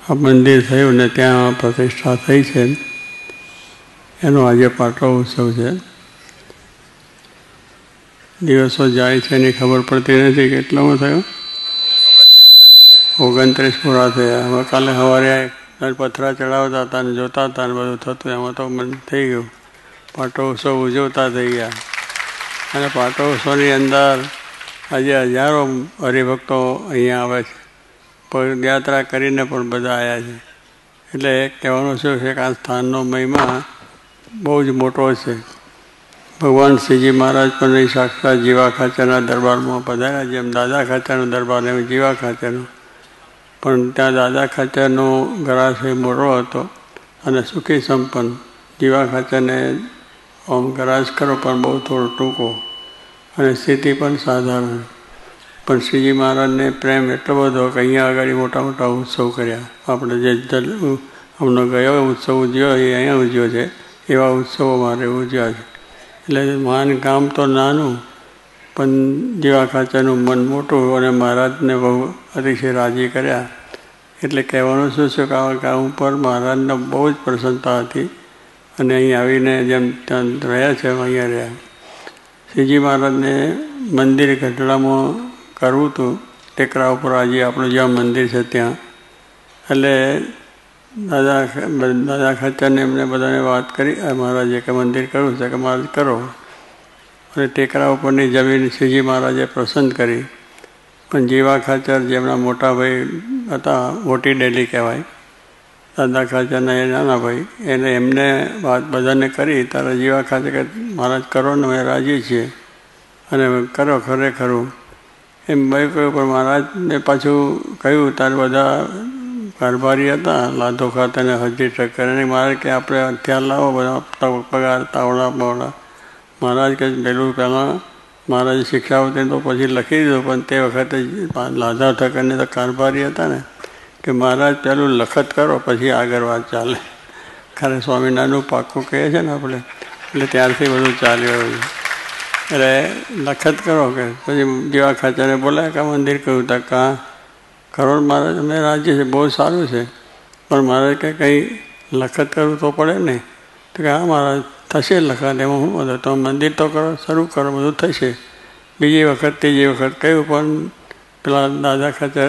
આ મંદિર થયું ને ત્યાં પ્રતિષ્ઠા થઈ છે, એનો આજે પાટો ઉત્સવ છે. દિવસો જાય છે એની ખબર પડતી નથી. કેટલામાં થયો? 29 પૂરા થયા. હવે કાલે સવારે પથરા ચડાવતા હતા ને જોતા હતા ને બધું થતું, એમાં તો મન થઈ ગયું. પાટો ઉત્સવ ઉજવતા થઈ ગયા. અને પાટો ઉત્સવની અંદર આજે હજારો હરિભક્તો અહીંયા આવે છે. પદયાત્રા કરીને પણ બધા આવ્યા છે. એટલે કહેવાનું શું છે કે આ સ્થાનનો મહિમા બહુ જ મોટો છે. ભગવાન શ્રીજી મહારાજ પણ સાક્ષાત જીવા ખાચરના દરબારમાં પધાર્યા. જેમ દાદા ખાચરનો દરબાર એમ જીવા ખાચરનો, પણ ત્યાં દાદા ખાચરનો ગરાસ મોટો હતો અને સુખી સંપન્ન. જીવા ખાચરને આમ ગરાસ કરો પણ બહુ થોડો ટૂંકો અને સ્થિતિ પણ સાધારણ. પણ શ્રીજી મહારાજને પ્રેમ એટલો બધો કે અહીંયા આગળ મોટા મોટા ઉત્સવ કર્યા. આપણે જે હમણાં ગયો ઉત્સવ ઉજવ્યો એ અહીંયા ઉજવ્યો છે, એવા ઉત્સવો મારે ઉજવ્યા છે. એટલે મહાન ગામ તો નાનું, પણ જીવા ખાચરનું મન મોટું અને મહારાજને બહુ અતિશય રાજી કર્યા. એટલે કહેવાનું શું છે કે આ ગામ ઉપર મહારાજને બહુ જ પ્રસન્નતા હતી. અને અહીં આવીને જેમ ત્યાં રહ્યા છે એમ અહીંયા રહ્યા. શ્રીજી મહારાજને મંદિર ગઢડામાં કરવું હતું, ટેકરા ઉપર આજે આપણું જ્યાં મંદિર છે ત્યાં. એટલે દાદા ખાચરને એમને બધાને વાત કરી મહારાજે કે મંદિર કરવું છે કે મહારાજ કરો. અને ટેકરા ઉપરની જમીન શ્રીજી મહારાજે પસંદ કરી. પણ જીવા ખાચર જેમના મોટા ભાઈ હતા, મોટી ડેલી કહેવાય, દાદા ખાચરના એ નાના ભાઈ, એને એમને વાત બધાને કરી. તારા જીવા ખાચર કે મહારાજ કરો ને અમે રાજી છીએ અને કરો ખરેખરું એમ ભાઈ કહ્યું. પણ મહારાજને પાછું કહ્યું તારે બધા કારભારી હતા લાધો ખાતાને હજી ટક્કર અને મહારાજ કે આપણે હથિયાર લાવો બધા પગાર તાવડા બાવડા. મહારાજ કે પહેલાં મહારાજે શિક્ષા આવતી તો પછી લખી દીધું, પણ તે વખતે લાધા ઠક્કરને તો કારભારી હતા ને કે મહારાજ પહેલું લખત કરો પછી આગળ વાત ચાલે. ખરે સ્વામિનારાયણનું પાક્કું કહે છે ને આપણે, એટલે ત્યારથી બધું ચાલ્યું. એટલે લખત કરો કે પછી જીવા ખાચરને બોલાય કે મંદિર કહ્યું હતા કાં કરોડ મહારાજ અમે રાજ્ય છે, બહુ સારું છે, પણ મહારાજ કે કંઈ લખત કરવું તો પડે ને. તો કે હા મહારાજ થશે લખત, એમાં શું બધું તમે મંદિર તો કરો, શરૂ કરો, બધું થશે. બીજી વખત ત્રીજી વખત કહ્યું, પણ પેલા દાદા ખાચર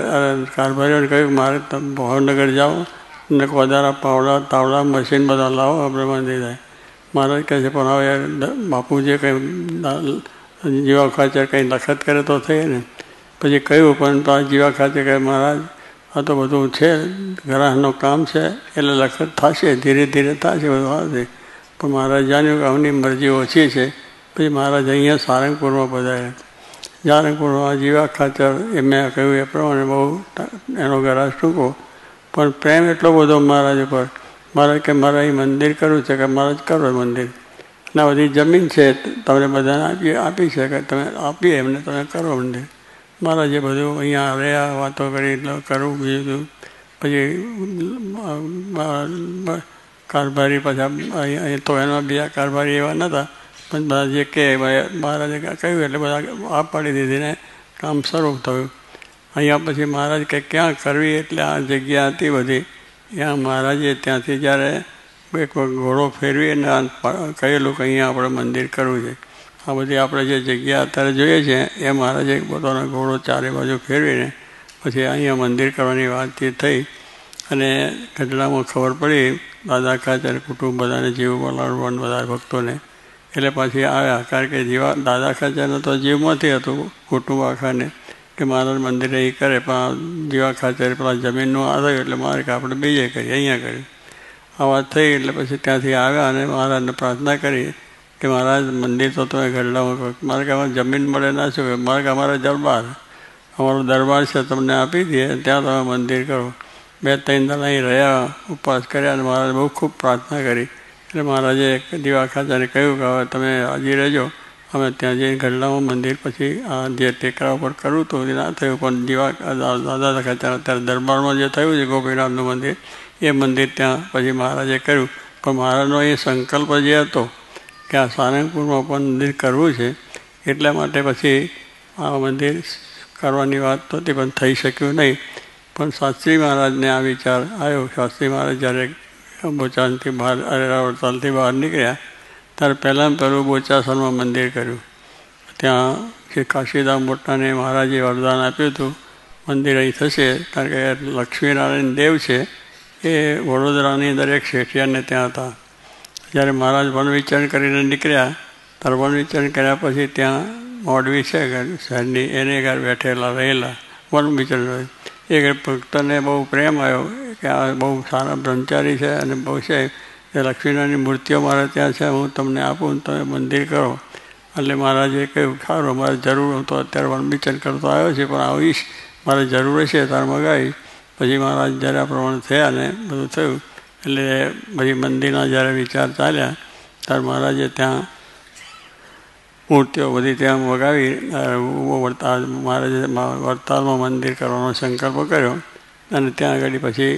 કારભારીઓને કહ્યું મારે તમે ભાવનગર જાઓ ને વધારા પાવડા તાવડા મશીન બધા લાવો, આપણે મંદિર થાય. મહારાજ કહે છે પણ હવે બાપુ જે કંઈ જીવા ખાચર કંઈ લખત કરે તો થઈ ને. પછી કહ્યું પણ જીવા ખાચર કહે મહારાજ આ તો બધું છે, ગ્રાહકનું કામ છે, એટલે લખત થશે, ધીરે ધીરે થશે, બધું આવશે. પણ મહારાજ જાણ્યું કે આમની મરજી ઓછી છે. પછી મહારાજ અહીંયા સારંગપુરમાં પધાર્યા. સારંગપુરમાં જીવા ખાચર એ મેં કહ્યું એ પ્રમાણે બહુ એનો ગરાસ ટૂંકો, પણ પ્રેમ એટલો બધો મહારાજ ઉપર. મહારાજ કે મારે અહીં મંદિર કરવું છે કે મહારાજ કરો મંદિર, અને બધી જમીન છે તમને બધાને આપી છે કે તમે આપીએ એમને તમે કરો મંદિર. મહારાજે બધું અહીંયા રહ્યા, વાતો કરી કરવું બીજું. પછી કારભારી પાછા અહીં તો એના બીજા કારભારી એવા નહોતા, પણ બધા જે કહે મહારાજે કહ્યું એટલે બધા આ પાડી દીધી ને કામ શરૂ થયું. અહીંયા પછી મહારાજ કે ક્યાં કરવી, એટલે આ જગ્યા હતી બધી ત્યાં મહારાજે ત્યાંથી જ્યારે એક ઘોડો ફેરવી અને કહેલું કે અહીંયા આપણે મંદિર કરવું છે. આ બધી આપણે જે જગ્યા અત્યારે જોઈએ છે એ મહારાજે પોતાનો ઘોડો ચારે બાજુ ફેરવીને પછી અહીંયા મંદિર કરવાની વાતચીત થઈ. અને ગઢડામાં ખબર પડી દાદા ખાચર કુટુંબ બધાને જીવ બોલાવવાનું બધા ભક્તોને, એટલે પછી આવ્યા. કારણ કે દાદા ખાચરને તો જીવમાંથી હતું કુટુંબ આખાને કે મહારાજ મંદિરે એ કરે, પણ જીવા ખાચર પેલા જમીનનું આ થયું એટલે મારે કે આપણે બીજે કરીએ, અહીંયા કર્યું. આ વાત થઈ એટલે પછી ત્યાંથી આવ્યા અને મહારાજને પ્રાર્થના કરી કે મહારાજ મંદિર તો તમે ગઢડામાં કરો. મારે કે અમારે જમીન મળે ના શું, મારે કે અમારા અમારો દરબાર છે તમને આપી દઈએ, ત્યાં તમે મંદિર કરો. 2-3 દાડા અહીં રહ્યા, ઉપવાસ કર્યા અને મહારાજે બહુ ખૂબ પ્રાર્થના કરી. એટલે મહારાજે જીવા ખાચરને કહ્યું કે હવે તમે હાજી રહેજો, અમે ત્યાં જઈને ગઢડામાં મંદિર પછી આ જે ટેકરા ઉપર કરવું હતું એ ના થયું, પણ દાદા ખાચર અત્યારે દરબારમાં જે થયું છે ગોપીનાથનું મંદિર, એ મંદિર ત્યાં પછી મહારાજે કર્યું. પણ મહારાજનો એ સંકલ્પ જે હતો કે આ સારંગપુરમાં પણ મંદિર કરવું છે, એટલા માટે પછી આ મંદિર કરવાની વાત તો તે પણ થઈ શક્યું નહીં. પણ શાસ્ત્રી મહારાજને આ વિચાર આવ્યો. શાસ્ત્રી મહારાજ જ્યારે બોચાસણથી બહાર વડતાલથી બહાર નીકળ્યા ત્યારે પહેલાં પહેલું બોચાસણમાં મંદિર કર્યું. ત્યાં શ્રી કાશીદાસ મોટાને મહારાજે વરદાન આપ્યું હતું મંદિર અહીં થશે, કારણ કે લક્ષ્મીનારાયણ દેવ છે એ વડોદરાની દરેક શેઠિયાને ત્યાં હતા. જ્યારે મહારાજ વનવિચરણ કરીને નીકળ્યા ત્યારે વનવિચરણ કર્યા પછી ત્યાં મોડવી છે શહેરની એને ઘર બેઠેલા રહેલા વનવિચરણ. એ ભક્તને બહુ પ્રેમ આવ્યો કે આ બહુ સારા બ્રહ્મચારી છે અને બહુ છે એ લક્ષ્મીનારાયણની મૂર્તિઓ મારે ત્યાં છે, હું તમને આપું તમે મંદિર કરો. એટલે મહારાજે કહ્યું સારું, મારે જરૂર, હું તો અત્યારે વનવિચરણ કરતો આવ્યો છે પણ આવીશ, મારે જરૂર હશે તારે મગાવીશ. પછી મહારાજ જ્યારે આ પ્રમાણે થયા ને બધું થયું એટલે પછી મંદિરના જ્યારે વિચાર ચાલ્યા ત્યારે મહારાજે ત્યાં મૂર્તિઓ બધી ત્યાં મગાવી. મહારાજે વડતાલમાં મંદિર કરવાનો સંકલ્પ કર્યો અને ત્યાં આગળ પછી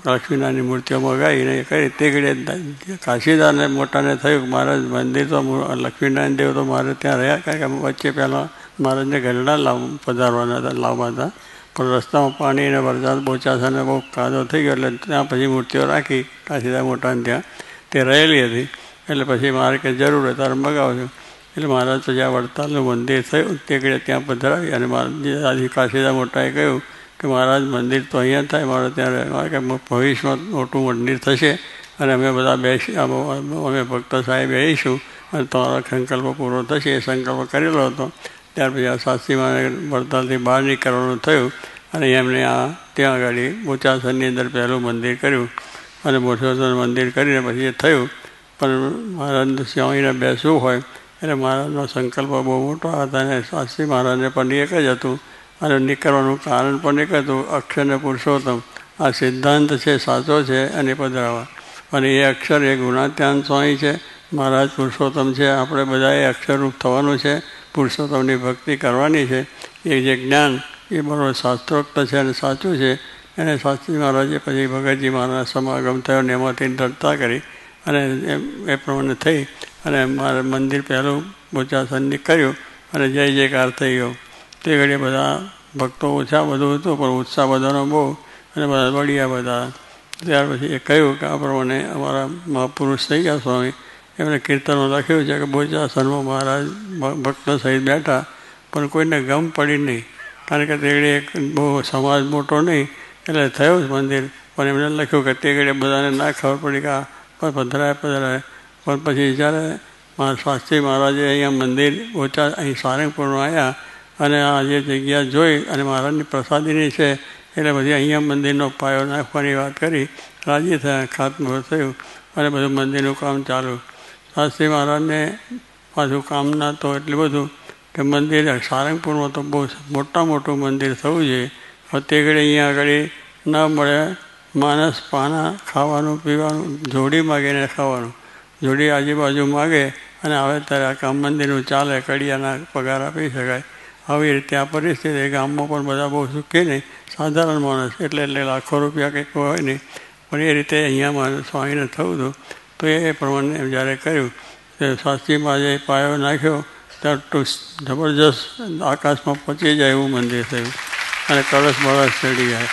લક્ષ્મીનારાયણની મૂર્તિઓ મગાવીને કરી. તે ઘડીએ કાશીદાસને મોટાને થયું કે મહારાજ મંદિર તો લક્ષ્મીનારાયણ દેવ તો મારે ત્યાં રહ્યા, કારણ કે વચ્ચે પહેલાં મહારાજને ઘરડા પધારવાના હતા, લાવવા હતા, પણ રસ્તામાં પાણી અને વરસાદ બોચાસણને બહુ કાદો થઈ ગયો એટલે ત્યાં પછી મૂર્તિઓ રાખી કાશીદાસ મોટાને ત્યાં તે રહેલી હતી. એટલે પછી મારે કંઈ જરૂર હોય તારે મગાવજો. એટલે મહારાજ તો જ્યાં વડતાલનું મંદિર થયું તે ઘડીએ ત્યાં પધરાવી અને મહારાજ કાશીદાસ મોટાએ કહ્યું કે મહારાજ મંદિર તો અહીંયા થાય, મારે ત્યાં કે ભવિષ્યમાં મોટું મંદિર થશે અને અમે બધા અમે ભક્ત સાહેબ બેસીશું અને તમારો સંકલ્પ પૂરો થશે. એ સંકલ્પ કરેલો હતો. ત્યાર પછી આ શાસ્ત્રીમાં વડતાલથી બહાર નીકળવાનું થયું અને એમણે ત્યાં આગળ બોચાસણની અંદર પહેલું મંદિર કર્યું અને બોચાસણ મંદિર કરીને પછી એ થયું. પણ મહારાજને સ્વામીને બેસવું હોય એટલે મહારાજનો સંકલ્પ બહુ મોટો હતા અને શાસ્ત્રી મહારાજને પણ એક જ હતું અને નીકળવાનું કારણ પણ એક હતું, અક્ષર અને પુરુષોત્તમ. આ સિદ્ધાંત છે સાચો છે અને પધરાવા. અને એ અક્ષર એ ગુણાત્યાન સ્વામી છે, મહારાજ પુરુષોત્તમ છે. આપણે બધા એ અક્ષરરૂપ થવાનું છે, પુરુષોત્તમની ભક્તિ કરવાની છે. એ જે જ્ઞાન એ બરાબર શાસ્ત્રોક્ત છે અને સાચું છે. એને શાસ્ત્રી મહારાજે પછી ભગતજી મહારાજ સમાગમ થયો ને એમાંથી ચર્ચા કરી અને એ પ્રમાણે થઈ અને મારે મંદિર પહેલું બોચાસણની કર્યું અને જય જયકાર થઈ ગયો. તે ઘડીએ બધા ભક્તો ઓછા બધું હતું પણ ઉત્સાહ બધાનો બહુ અને બધા વળ્યા બધા. ત્યાર પછી એ કહ્યું કે આ પ્રમાણે અમારા મહાપુરુષ થઈ ગયા સ્વામી, એમણે કીર્તનમાં લખ્યું છે કે બોચાસણમાં મહારાજ ભક્ત સહિત બેઠા પણ કોઈને ગમ પડી નહીં, કારણ કે તે ઘડીએ બહુ સમાજ મોટો નહીં એટલે થયું મંદિર. પણ એમણે લખ્યું કે તે ઘડીએ બધાને ના ખબર પડી કે આ પધરાય. પણ પછી જ્યારે શાસ્ત્રી મહારાજે અહીંયા મંદિર અહીં સારંગપુરમાં આવ્યા અને આ જે જગ્યા જોઈ અને મહારાજની પ્રસાદીની છે એટલે પછી અહીંયા મંદિરનો પાયો નાખવાની વાત કરી, રાજી થયા, ખાતમુહૂર્ત થયું અને બધું મંદિરનું કામ ચાલુ. શાસ્ત્રી મહારાજને પાછું કામના તો એટલું બધું કે મંદિર સારંગપુરમાં તો બહુ મોટું મંદિર થવું જોઈએ. તે ઘડી અહીંયા આગળ ન મળે માણસ પાના ખાવાનું પીવાનું જોડી માગીને ખાવાનું, જોડી આજુબાજુ માગે અને આવે ત્યારે આ કામ મંદિરનું ચાલે, કડિયાના પગાર આપી શકાય. આવી રીતે આ પરિસ્થિતિ ગામમાં પણ બધા બહુ સુખી નહીં, સાધારણ માણસ એટલે લાખો રૂપિયા કંઈક હોય નહીં, પણ એ રીતે અહીંયા સ્વામીને થયું હતું. તો એ પ્રમાણે જ્યારે કર્યું તે શાસ્ત્રીમાં જે પાયો નાખ્યો ત્યારે જબરજસ્ત આકાશમાં પહોંચી જાય એવું મંદિર થયું અને કળશ બળશ ચડી જાય.